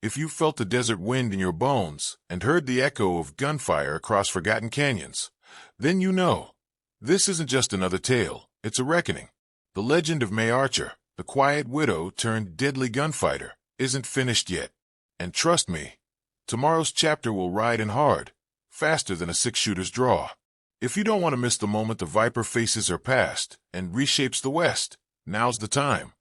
If you felt the desert wind in your bones and heard the echo of gunfire across forgotten canyons, then you know. This isn't just another tale, it's a reckoning. The legend of May Archer, the quiet widow turned deadly gunfighter, isn't finished yet. And trust me, tomorrow's chapter will ride in hard, faster than a six-shooter's draw. If you don't want to miss the moment the Viper faces her past and reshapes the West, now's the time.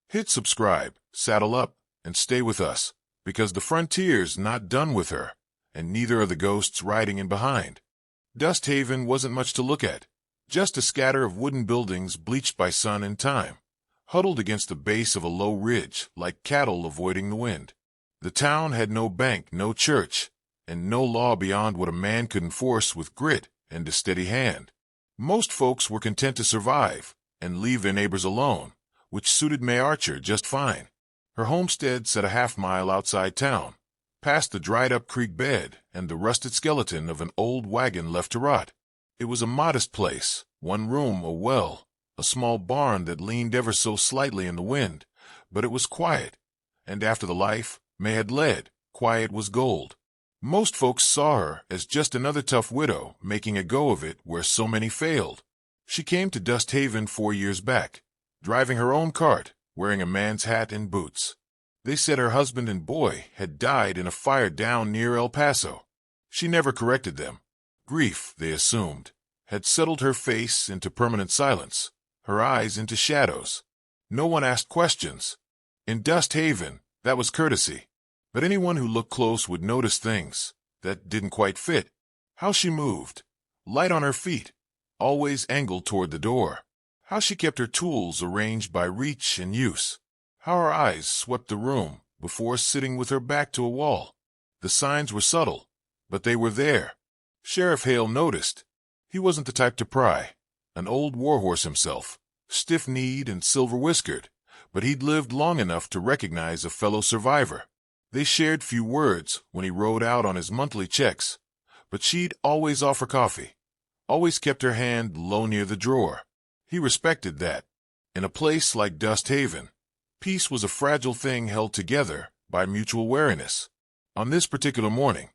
Hit subscribe, saddle up, and stay with us, because the frontier's not done with her, and neither are the ghosts riding in behind. Dust Haven wasn't much to look at, just a scatter of wooden buildings bleached by sun and time, huddled against the base of a low ridge like cattle avoiding the wind. The town had no bank, no church, and no law beyond what a man could enforce with grit and a steady hand. Most folks were content to survive and leave their neighbors alone, which suited May Archer just fine. Her homestead sat a half-mile outside town, past the dried-up creek bed and the rusted skeleton of an old wagon left to rot. It was a modest place, one room, a well, a small barn that leaned ever so slightly in the wind, but it was quiet, and after the life May had led, quiet was gold. Most folks saw her as just another tough widow making a go of it where so many failed. She came to Dust Haven 4 years back, driving her own cart, wearing a man's hat and boots. They said her husband and boy had died in a fire down near El Paso. She never corrected them. Grief, they assumed, had settled her face into permanent silence, her eyes into shadows. No one asked questions. In Dust Haven, that was courtesy. But anyone who looked close would notice things that didn't quite fit. How she moved, light on her feet, always angled toward the door. How she kept her tools arranged by reach and use. How her eyes swept the room before sitting with her back to a wall. The signs were subtle, but they were there. Sheriff Hale noticed. He wasn't the type to pry. An old warhorse himself, stiff-kneed and silver-whiskered, but he'd lived long enough to recognize a fellow survivor. They shared few words when he rode out on his monthly checks, but she'd always offer coffee, always kept her hand low near the drawer. He respected that. In a place like Dust Haven, peace was a fragile thing held together by mutual wariness. On this particular morning,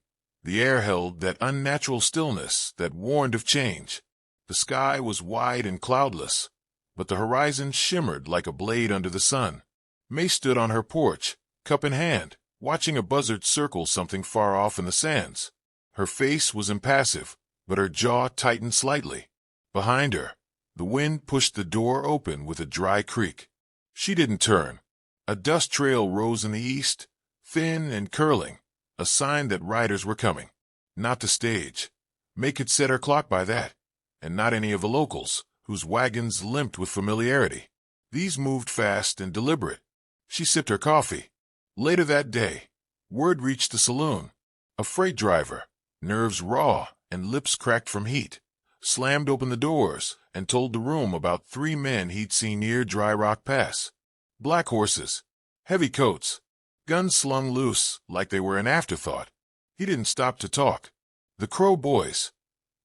the air held that unnatural stillness that warned of change. The sky was wide and cloudless, but the horizon shimmered like a blade under the sun. May stood on her porch, cup in hand, watching a buzzard circle something far off in the sands. Her face was impassive, but her jaw tightened slightly. Behind her, the wind pushed the door open with a dry creak. She didn't turn. A dust trail rose in the east, thin and curling, a sign that riders were coming. Not the stage. May could set her clock by that, and not any of the locals, whose wagons limped with familiarity. These moved fast and deliberate. She sipped her coffee. Later that day, word reached the saloon. A freight driver, nerves raw and lips cracked from heat, slammed open the doors and told the room about 3 men he'd seen near Dry Rock Pass. Black horses, heavy coats, guns slung loose like they were an afterthought. He didn't stop to talk. "The Crow boys,"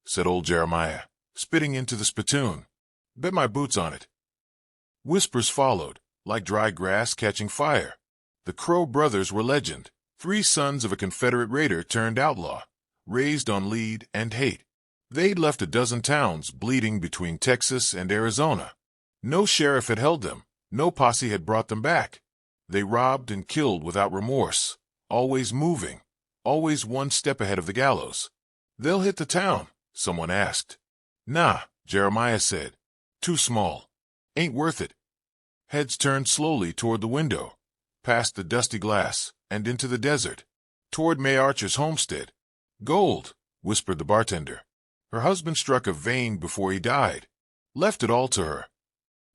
said old Jeremiah, spitting into the spittoon. "Bet my boots on it." Whispers followed, like dry grass catching fire. The Crow brothers were legend, 3 sons of a Confederate raider turned outlaw, raised on lead and hate. They'd left a dozen towns bleeding between Texas and Arizona. No sheriff had held them, no posse had brought them back. They robbed and killed without remorse, always moving, always one step ahead of the gallows. "They'll hit the town?" someone asked. "Nah," Jeremiah said. "Too small. Ain't worth it." Heads turned slowly toward the window, past the dusty glass, and into the desert, toward May Archer's homestead. "Gold," whispered the bartender. "Her husband struck a vein before he died. Left it all to her."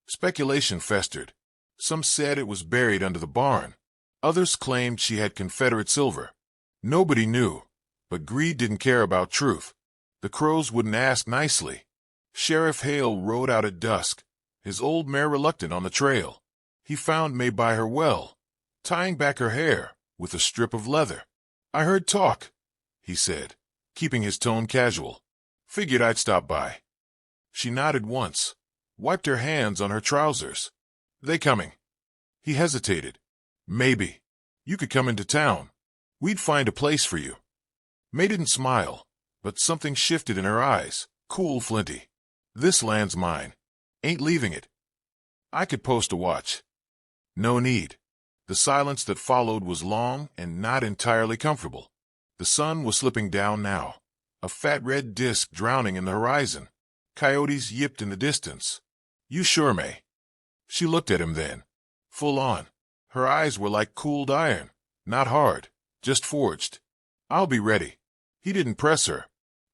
Speculation festered. Some said it was buried under the barn. Others claimed she had Confederate silver. Nobody knew, but greed didn't care about truth. The Crows wouldn't ask nicely. Sheriff Hale rode out at dusk, his old mare reluctant on the trail. He found May by her well, tying back her hair with a strip of leather. "I heard talk," he said, keeping his tone casual. "Figured I'd stop by." She nodded once, wiped her hands on her trousers. "They coming?" He hesitated. "Maybe. You could come into town. We'd find a place for you. May didn't smile, but something shifted in her eyes. Cool, Flinty. This land's mine. Ain't leaving it. I could post a watch. No need. The silence that followed was long and not entirely comfortable. The sun was slipping down now, a fat red disk drowning in the horizon. Coyotes yipped in the distance. You sure, May? She looked at him then, full on. Her eyes were like cooled iron, not hard, just forged. I'll be ready. He didn't press her,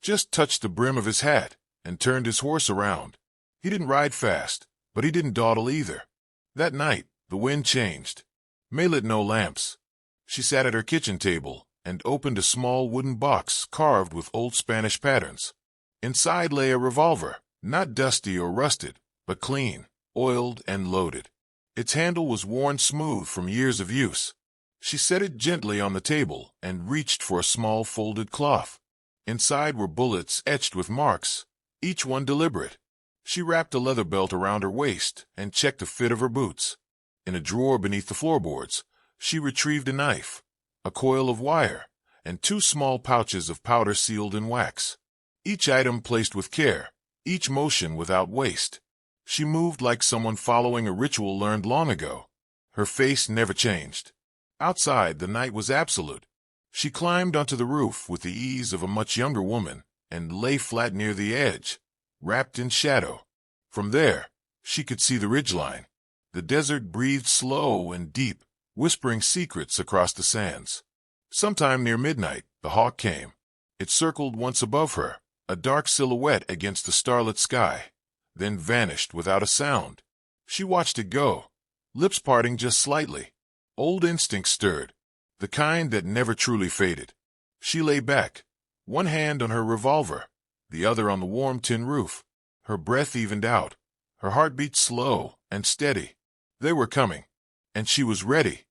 just touched the brim of his hat and turned his horse around. He didn't ride fast, but he didn't dawdle either. That night, the wind changed. May lit no lamps. She sat at her kitchen table and opened a small wooden box carved with old Spanish patterns. Inside lay a revolver, not dusty or rusted, but clean, oiled, and loaded. Its handle was worn smooth from years of use. She set it gently on the table and reached for a small folded cloth. Inside were bullets etched with marks, each one deliberate. She wrapped a leather belt around her waist and checked the fit of her boots. In a drawer beneath the floorboards, she retrieved a knife, a coil of wire, and 2 small pouches of powder sealed in wax. Each item placed with care, each motion without waste. She moved like someone following a ritual learned long ago. Her face never changed. Outside, the night was absolute. She climbed onto the roof with the ease of a much younger woman and lay flat near the edge, wrapped in shadow. From there, she could see the ridgeline. The desert breathed slow and deep, whispering secrets across the sands. Sometime near midnight, the hawk came. It circled once above her, a dark silhouette against the starlit sky, then vanished without a sound. She watched it go, lips parting just slightly. Old instincts stirred, the kind that never truly faded. She lay back, one hand on her revolver, the other on the warm tin roof. Her breath evened out, her heartbeat slow and steady. They were coming, and she was ready.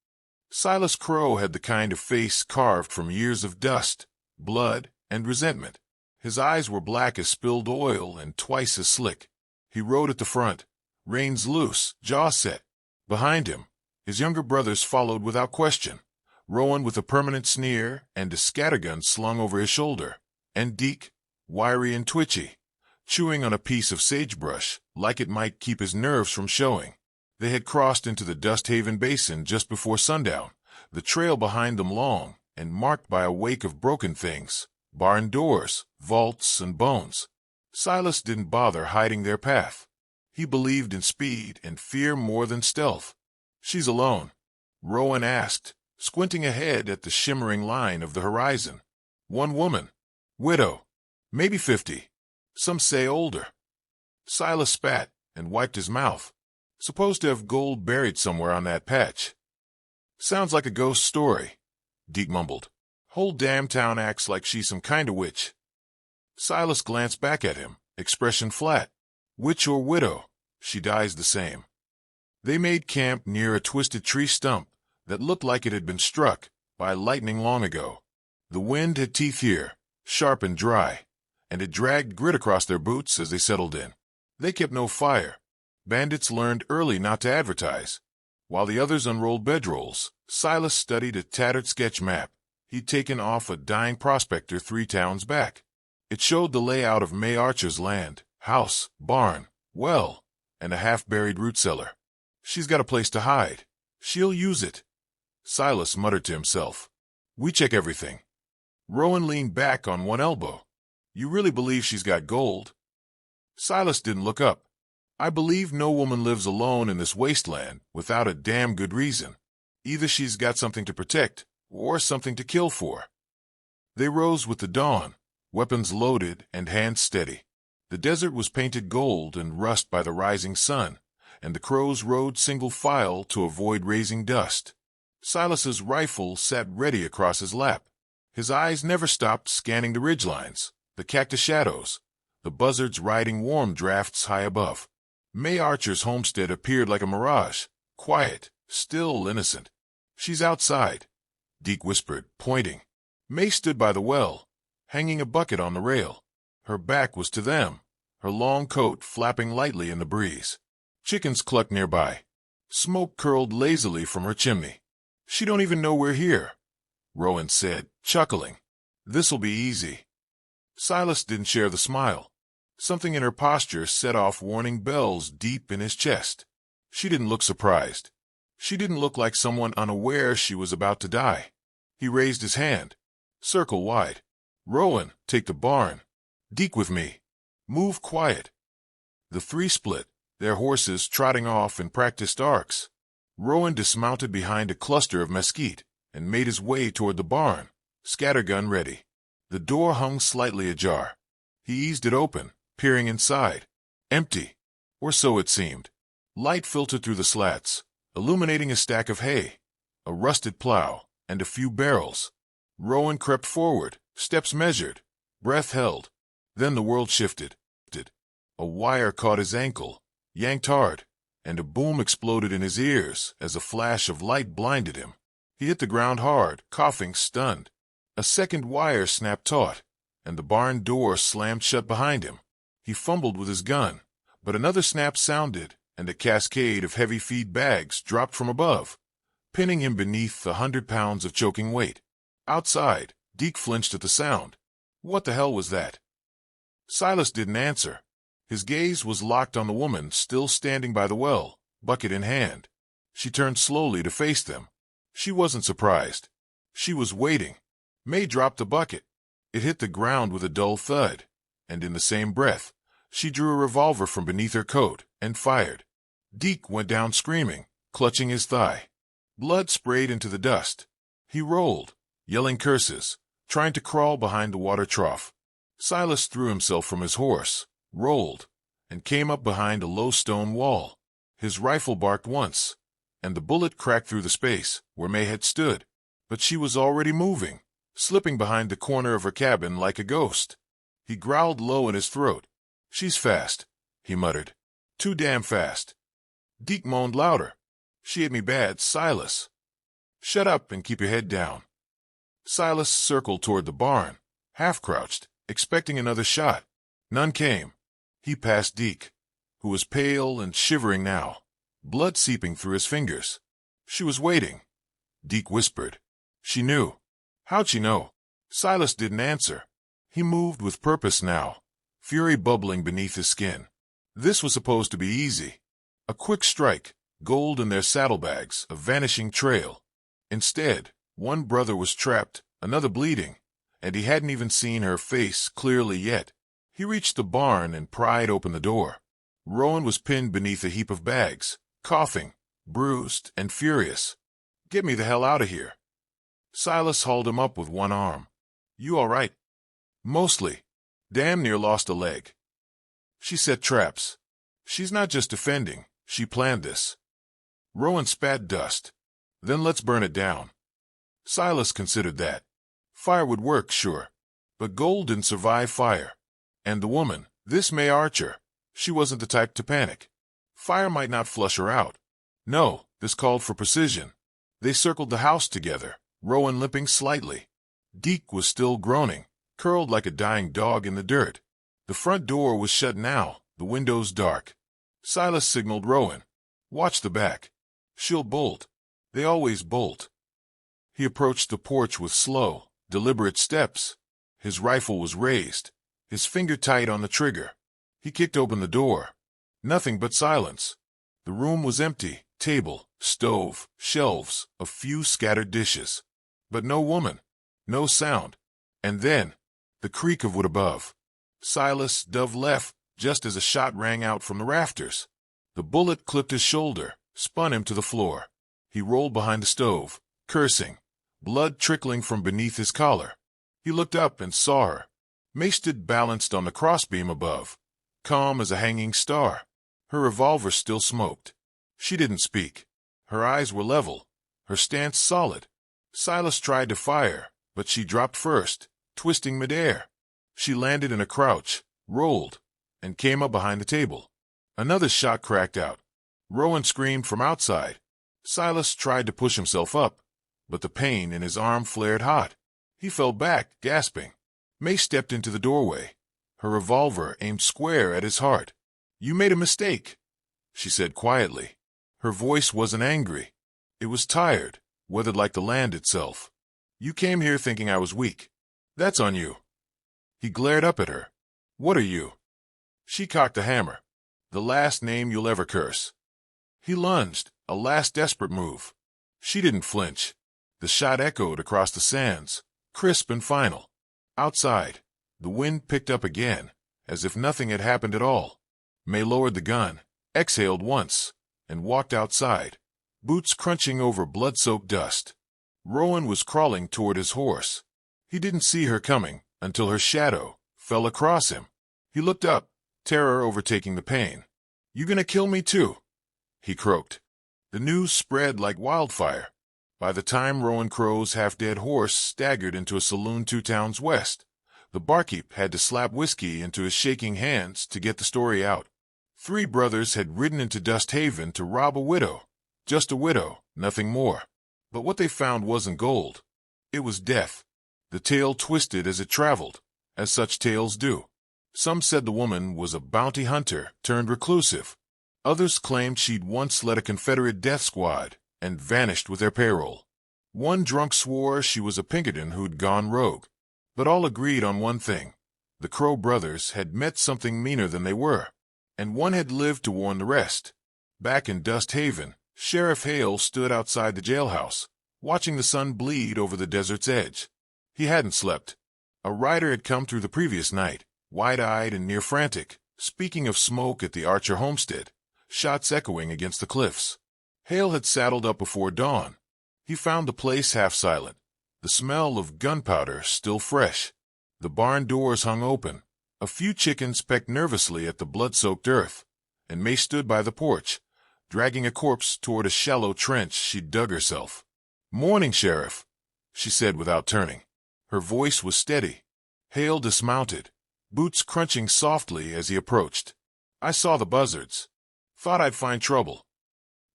Silas Crow had the kind of face carved from years of dust, blood, and resentment. His eyes were black as spilled oil and twice as slick. He rode at the front, reins loose, jaw set. Behind him, his younger brothers followed without question, Rowan with a permanent sneer and a scattergun slung over his shoulder, and Deke, wiry and twitchy, chewing on a piece of sagebrush like it might keep his nerves from showing. They had crossed into the Dust Haven Basin just before sundown, the trail behind them long and marked by a wake of broken things, barn doors, vaults, and bones. Silas didn't bother hiding their path. He believed in speed and fear more than stealth. She's alone, Rowan asked, squinting ahead at the shimmering line of the horizon. One woman, widow, maybe 50. Some say older. Silas spat and wiped his mouth. Supposed to have gold buried somewhere on that patch. Sounds like a ghost story, Deke mumbled. Whole damn town acts like she's some kind of witch. Silas glanced back at him, expression flat. Witch or widow, she dies the same. They made camp near a twisted tree stump that looked like it had been struck by lightning long ago. The wind had teeth here, sharp and dry, and it dragged grit across their boots as they settled in. They kept no fire. Bandits learned early not to advertise. While the others unrolled bedrolls, Silas studied a tattered sketch map he'd taken off a dying prospector 3 towns back. It showed the layout of May Archer's land, house, barn, well, and a half-buried root cellar. She's got a place to hide. She'll use it. Silas muttered to himself. We check everything. Rowan leaned back on one elbow. You really believe she's got gold? Silas didn't look up. I believe no woman lives alone in this wasteland without a damn good reason. Either she's got something to protect or something to kill for. They rose with the dawn, weapons loaded and hands steady. The desert was painted gold and rust by the rising sun, and the crows rode single file to avoid raising dust. Silas's rifle sat ready across his lap. His eyes never stopped scanning the ridgelines, the cactus shadows, the buzzards riding warm drafts high above. May Archer's homestead appeared like a mirage, quiet, still, innocent. She's outside, Deke whispered, pointing. May stood by the well, hanging a bucket on the rail. Her back was to them, her long coat flapping lightly in the breeze. Chickens clucked nearby. Smoke curled lazily from her chimney. She don't even know we're here. Rowan said, chuckling. "This'll be easy." Silas didn't share the smile. Something in her posture set off warning bells deep in his chest. She didn't look surprised. She didn't look like someone unaware she was about to die. He raised his hand. "Circle wide. Rowan, take the barn. Deke with me. Move quiet." The three split, their horses trotting off in practiced arcs. Rowan dismounted behind a cluster of mesquite and made his way toward the barn, scattergun ready. The door hung slightly ajar. He eased it open, peering inside. Empty. Or so it seemed. Light filtered through the slats, illuminating a stack of hay, a rusted plow, and a few barrels. Rowan crept forward, steps measured, breath held. Then the world shifted. A wire caught his ankle, yanked hard, and a boom exploded in his ears as a flash of light blinded him. He hit the ground hard, coughing, stunned. A second wire snapped taut, and the barn door slammed shut behind him. He fumbled with his gun, but another snap sounded, and a cascade of heavy feed bags dropped from above, pinning him beneath 100 pounds of choking weight. Outside, Deke flinched at the sound. What the hell was that? Silas didn't answer. His gaze was locked on the woman still standing by the well, bucket in hand. She turned slowly to face them. She wasn't surprised. She was waiting. May dropped the bucket. It hit the ground with a dull thud, and in the same breath, she drew a revolver from beneath her coat and fired. Deke went down screaming, clutching his thigh. Blood sprayed into the dust. He rolled, yelling curses, trying to crawl behind the water trough. Silas threw himself from his horse, rolled, and came up behind a low stone wall. His rifle barked once, and the bullet cracked through the space where May had stood. But she was already moving, slipping behind the corner of her cabin like a ghost. He growled low in his throat. "She's fast," he muttered. "Too damn fast." Deke moaned louder. "She hit me bad, Silas." "Shut up and keep your head down." Silas circled toward the barn, half-crouched, expecting another shot. None came. He passed Deke, who was pale and shivering now, blood seeping through his fingers. "She was waiting," Deke whispered. "She knew." "How'd she know?" Silas didn't answer. He moved with purpose now, fury bubbling beneath his skin. This was supposed to be easy. A quick strike, gold in their saddlebags, a vanishing trail. Instead, one brother was trapped, another bleeding, and he hadn't even seen her face clearly yet. He reached the barn and pried open the door. Rowan was pinned beneath a heap of bags, coughing, bruised, and furious. "Get me the hell out of here." Silas hauled him up with one arm. "You all right?" "Mostly. Damn near lost a leg." "She set traps. She's not just defending. She planned this." Rowan spat dust. "Then let's burn it down." Silas considered that. Fire would work, sure, but gold didn't survive fire. And the woman, this May Archer, she wasn't the type to panic. Fire might not flush her out. No, this called for precision. They circled the house together, Rowan limping slightly. Deke was still groaning, curled like a dying dog in the dirt. The front door was shut now, the windows dark. Silas signaled Rowan. "Watch the back. She'll bolt. They always bolt." He approached the porch with slow, deliberate steps. His rifle was raised, his finger tight on the trigger. He kicked open the door. Nothing but silence. The room was empty, table, stove, shelves, a few scattered dishes. But no woman, no sound. And then, the creak of wood above. Silas dove left just as a shot rang out from the rafters. The bullet clipped his shoulder, spun him to the floor. He rolled behind the stove, cursing, blood trickling from beneath his collar. He looked up and saw her. May stood balanced on the crossbeam above, calm as a hanging star. Her revolver still smoked. She didn't speak. Her eyes were level, her stance solid. Silas tried to fire, but she dropped first, twisting midair. She landed in a crouch, rolled, and came up behind the table. Another shot cracked out. Rowan screamed from outside. Silas tried to push himself up, but the pain in his arm flared hot. He fell back, gasping. May stepped into the doorway, her revolver aimed square at his heart. "You made a mistake," she said quietly. Her voice wasn't angry. It was tired, weathered like the land itself. You came here thinking I was weak. That's on you. He glared up at her. What are you? She cocked the hammer. The last name you'll ever curse. He lunged, a last desperate move. She didn't flinch. The shot echoed across the sands, crisp and final. Outside, the wind picked up again, as if nothing had happened at all. May lowered the gun, exhaled once, and walked outside, boots crunching over blood-soaked dust. Rowan was crawling toward his horse. He didn't see her coming until her shadow fell across him. He looked up, terror overtaking the pain. You gonna kill me too? He croaked. The news spread like wildfire. By the time Rowan Crow's half-dead horse staggered into a saloon 2 towns west, the barkeep had to slap whiskey into his shaking hands to get the story out. 3 brothers had ridden into Dust Haven to rob a widow. Just a widow, nothing more. But what they found wasn't gold. It was death. The tale twisted as it traveled, as such tales do. Some said the woman was a bounty hunter turned reclusive. Others claimed she'd once led a Confederate death squad and vanished with their payroll. One drunk swore she was a Pinkerton who'd gone rogue. But all agreed on one thing. The Crow brothers had met something meaner than they were, and one had lived to warn the rest. Back in Dust Haven, Sheriff Hale stood outside the jailhouse, watching the sun bleed over the desert's edge. He hadn't slept. A rider had come through the previous night, wide-eyed and near-frantic, speaking of smoke at the Archer homestead, shots echoing against the cliffs. Hale had saddled up before dawn. He found the place half-silent, the smell of gunpowder still fresh. The barn doors hung open. A few chickens pecked nervously at the blood-soaked earth, and May stood by the porch, dragging a corpse toward a shallow trench she'd dug herself. "Morning, Sheriff," she said without turning. Her voice was steady. Hale dismounted, boots crunching softly as he approached. "I saw the buzzards. Thought I'd find trouble.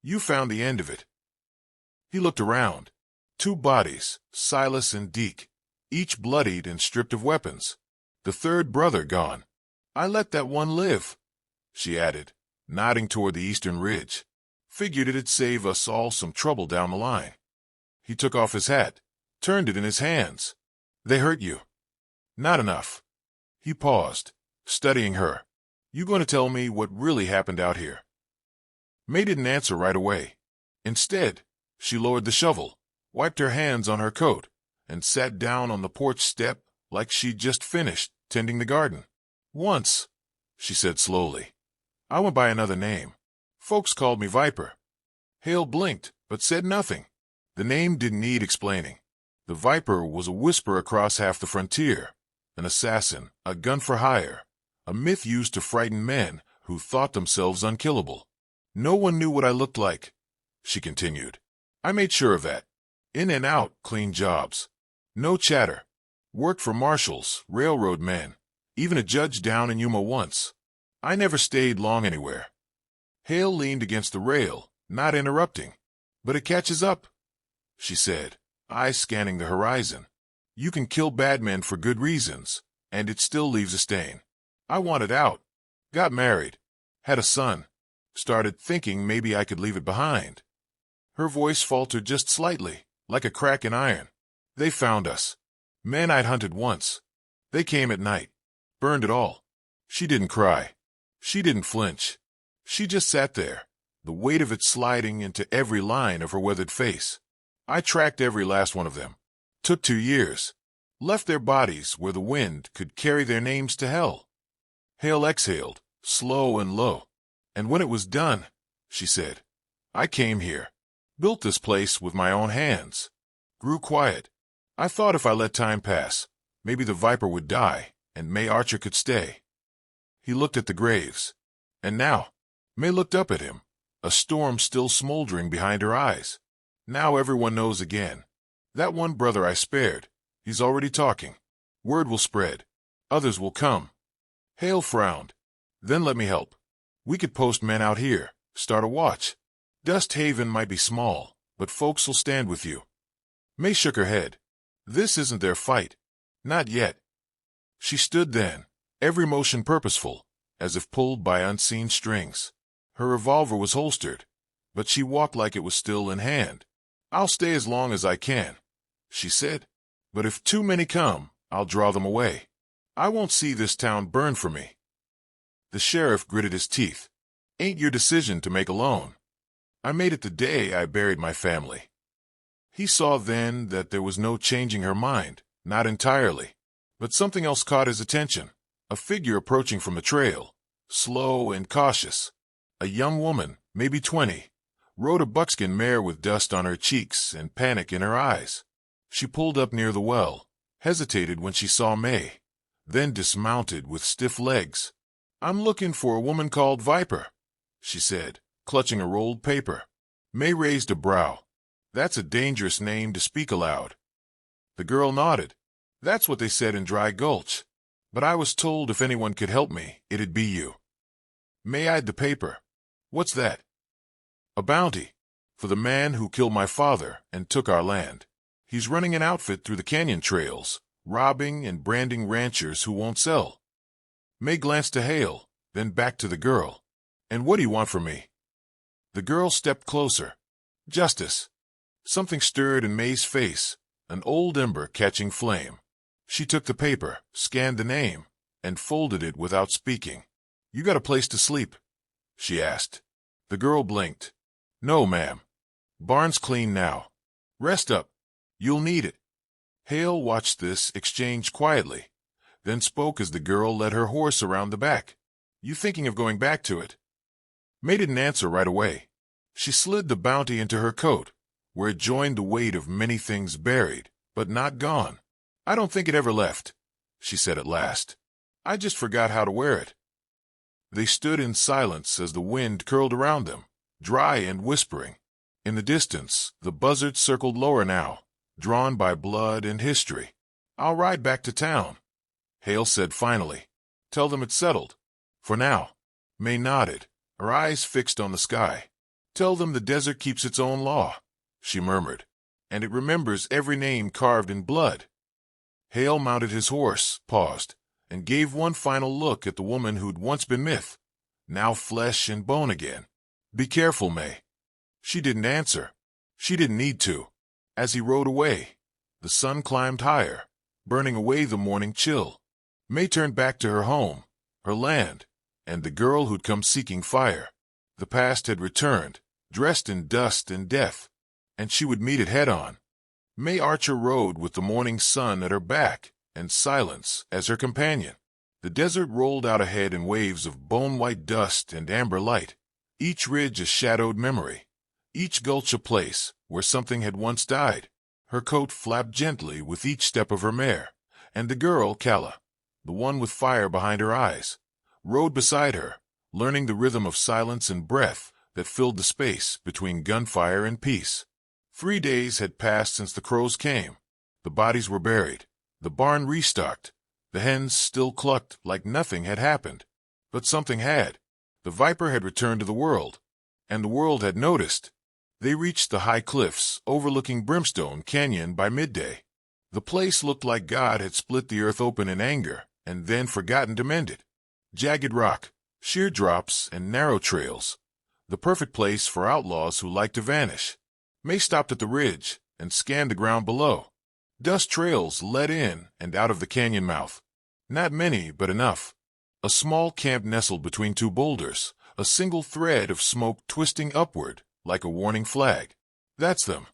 You found the end of it." He looked around. 2 bodies, Silas and Deke, each bloodied and stripped of weapons. The 3rd brother gone. "I let that one live," she added, nodding toward the eastern ridge. "Figured it'd save us all some trouble down the line." He took off his hat, turned it in his hands. "They hurt you?" "Not enough." He paused, studying her. "You going to tell me what really happened out here?" May didn't answer right away. Instead, she lowered the shovel, wiped her hands on her coat, and sat down on the porch step like she'd just finished tending the garden. "Once," she said slowly, "I went by another name. Folks called me Viper." Hale blinked, but said nothing. The name didn't need explaining. The Viper was a whisper across half the frontier, an assassin, a gun for hire, a myth used to frighten men who thought themselves unkillable. "No one knew what I looked like," she continued. "I made sure of that. In and out, clean jobs. No chatter. Worked for marshals, railroad men, even a judge down in Yuma once. I never stayed long anywhere." Hale leaned against the rail, not interrupting. "But it catches up," she said, eyes scanning the horizon. "You can kill bad men for good reasons, and it still leaves a stain. I wanted out. Got married. Had a son. Started thinking maybe I could leave it behind." Her voice faltered just slightly, like a crack in iron. "They found us. Men I'd hunted once. They came at night. Burned it all." She didn't cry. She didn't flinch. She just sat there, the weight of it sliding into every line of her weathered face. "I tracked every last one of them. Took 2 years. Left their bodies where the wind could carry their names to hell." Hale exhaled, slow and low. "And when it was done," she said, "I came here. Built this place with my own hands. Grew quiet. I thought if I let time pass, maybe the Viper would die and May Archer could stay." He looked at the graves. And now, May looked up at him, a storm still smoldering behind her eyes. "Now everyone knows again. That one brother I spared, he's already talking. Word will spread. Others will come." Hale frowned. "Then let me help. We could post men out here, start a watch. Dust Haven might be small, but folks'll stand with you." May shook her head. "This isn't their fight. Not yet." She stood then, every motion purposeful, as if pulled by unseen strings. Her revolver was holstered, but she walked like it was still in hand. "I'll stay as long as I can," she said, But if too many come, I'll draw them away. I won't see this town burn for me." The sheriff gritted his teeth. "Ain't your decision to make alone. I made it the day I buried my family." He saw then that there was no changing her mind, not entirely. But something else caught his attention. A figure approaching from the trail, slow and cautious. A young woman, maybe 20, rode a buckskin mare with dust on her cheeks and panic in her eyes. She pulled up near the well, hesitated when she saw May, then dismounted with stiff legs. "I'm looking for a woman called Viper," she said, clutching a rolled paper. May raised a brow. "That's a dangerous name to speak aloud." The girl nodded. "That's what they said in Dry Gulch. But I was told if anyone could help me, it'd be you." May eyed the paper. "What's that?" "A bounty. For the man who killed my father and took our land. He's running an outfit through the canyon trails, robbing and branding ranchers who won't sell." May glanced to Hale, then back to the girl. "And what do you want from me?" The girl stepped closer. "Justice." Something stirred in May's face, an old ember catching flame. She took the paper, scanned the name, and folded it without speaking. "You got a place to sleep?" she asked. The girl blinked. "No, ma'am. Barn's clean now. Rest up. You'll need it." Hale watched this exchange quietly, then spoke as the girl led her horse around the back. "You thinking of going back to it?" May didn't answer right away. She slid the bounty into her coat, where it joined the weight of many things buried, but not gone. "I don't think it ever left," she said at last. "I just forgot how to wear it." They stood in silence as the wind curled around them, dry and whispering. In the distance, the buzzards circled lower now, drawn by blood and history. "I'll ride back to town," Hale said finally. "Tell them it's settled. For now." May nodded, her eyes fixed on the sky. "Tell them the desert keeps its own law," she murmured, "and it remembers every name carved in blood." Hale mounted his horse, paused, and gave one final look at the woman who'd once been myth, now flesh and bone again. "Be careful, May." She didn't answer. She didn't need to. As he rode away, the sun climbed higher, burning away the morning chill. May turned back to her home, her land, and the girl who'd come seeking fire. The past had returned, dressed in dust and death, and she would meet it head-on. May Archer rode with the morning sun at her back and silence as her companion. The desert rolled out ahead in waves of bone-white dust and amber light, each ridge a shadowed memory, each gulch a place where something had once died. Her coat flapped gently with each step of her mare, and the girl, Calla, the one with fire behind her eyes, rode beside her, learning the rhythm of silence and breath that filled the space between gunfire and peace. 3 days had passed since the crows came. The bodies were buried, the barn restocked, the hens still clucked like nothing had happened. But something had. The Viper had returned to the world, and the world had noticed. They reached the high cliffs overlooking Brimstone Canyon by midday. The place looked like God had split the earth open in anger and then forgotten to mend it. Jagged rock, sheer drops, and narrow trails. The perfect place for outlaws who like to vanish. May stopped at the ridge and scanned the ground below. Dust trails led in and out of the canyon mouth. Not many, but enough. A small camp nestled between 2 boulders, a single thread of smoke twisting upward like a warning flag. "That's them?"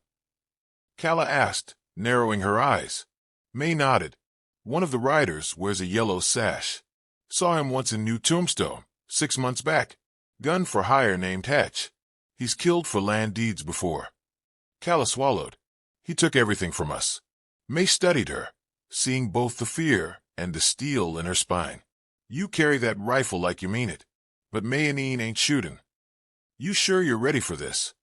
Calla asked, narrowing her eyes. May nodded. "One of the riders wears a yellow sash. Saw him once in New Tombstone, 6 months back. Gun for hire named Hatch. He's killed for land deeds before." Calla swallowed. "He took everything from us." May studied her, seeing both the fear and the steel in her spine. "You carry that rifle like you mean it, but May and Ian ain't shootin'. You sure you're ready for this?"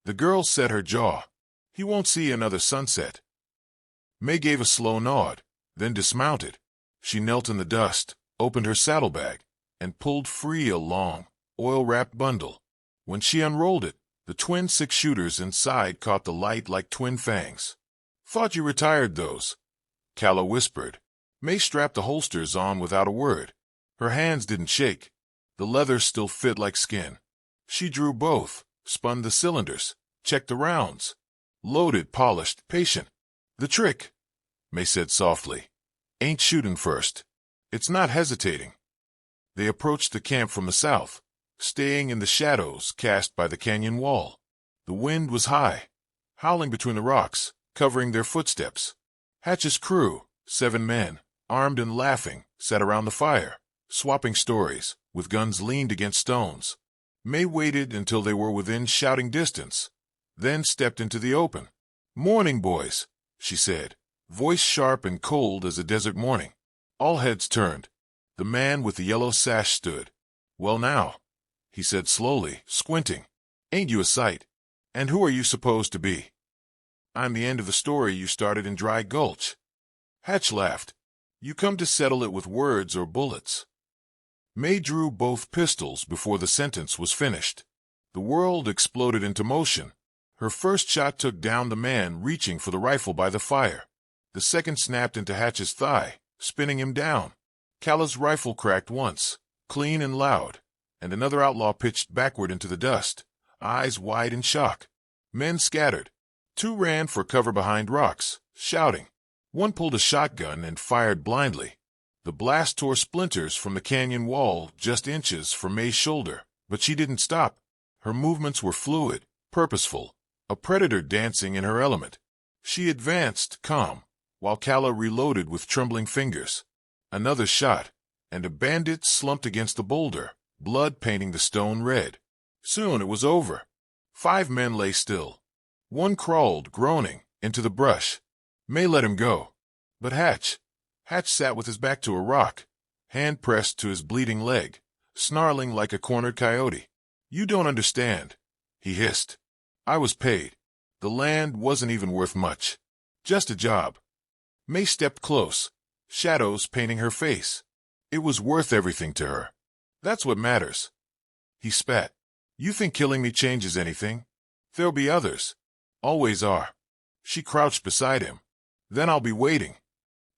The girl set her jaw. "He won't see another sunset." May gave a slow nod, then dismounted. She knelt in the dust, opened her saddlebag, and pulled free a long, oil-wrapped bundle. When she unrolled it, the twin 6-shooters inside caught the light like twin fangs. "Thought you retired those," Calla whispered. May strapped the holsters on without a word. Her hands didn't shake. The leather still fit like skin. She drew both, spun the cylinders, checked the rounds. Loaded, polished, patient. "The trick," May said softly. Ain't shooting first. It's not hesitating. They approached the camp from the south, staying in the shadows cast by the canyon wall. The wind was high, howling between the rocks, covering their footsteps. Hatch's crew, 7 men, armed and laughing, sat around the fire, swapping stories, with guns leaned against stones. May waited until they were within shouting distance, then stepped into the open. "Morning, boys," she said, voice sharp and cold as a desert morning. All heads turned. The man with the yellow sash stood. "Well now," he said slowly, squinting. "Ain't you a sight? And who are you supposed to be?" "I'm the end of the story you started in Dry Gulch." Hatch laughed. "You come to settle it with words or bullets." May drew both pistols before the sentence was finished. The world exploded into motion. Her first shot took down the man reaching for the rifle by the fire. The second snapped into Hatch's thigh, spinning him down. Calla's rifle cracked once, clean and loud, and another outlaw pitched backward into the dust, eyes wide in shock. Men scattered. 2 ran for cover behind rocks, shouting. 1 pulled a shotgun and fired blindly. The blast tore splinters from the canyon wall just inches from May's shoulder, but she didn't stop. Her movements were fluid, purposeful, a predator dancing in her element. She advanced, calm, while Calla reloaded with trembling fingers. Another shot, and a bandit slumped against the boulder, blood painting the stone red. Soon it was over. 5 men lay still. 1 crawled, groaning, into the brush. May let him go. But Hatch sat with his back to a rock, hand pressed to his bleeding leg, snarling like a cornered coyote. "You don't understand," he hissed. "I was paid. The land wasn't even worth much. Just a job." May stepped close, shadows painting her face. It was worth everything to her. "That's what matters." He spat. "You think killing me changes anything? There'll be others. Always are." She crouched beside him. "Then I'll be waiting."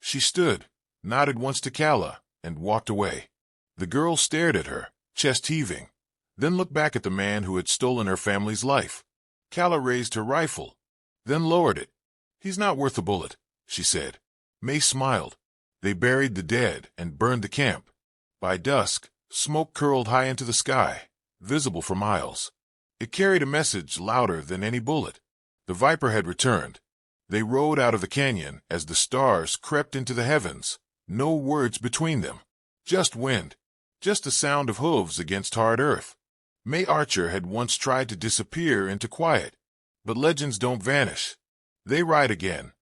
She stood, nodded once to Calla, and walked away. The girl stared at her, chest heaving, then looked back at the man who had stolen her family's life. Calla raised her rifle, then lowered it. "He's not worth a bullet," she said. May smiled. They buried the dead and burned the camp. By dusk, smoke curled high into the sky, visible for miles. It carried a message louder than any bullet. The Viper had returned. They rode out of the canyon as the stars crept into the heavens, no words between them. Just wind, just the sound of hooves against hard earth. May Archer had once tried to disappear into quiet, but legends don't vanish. They ride again,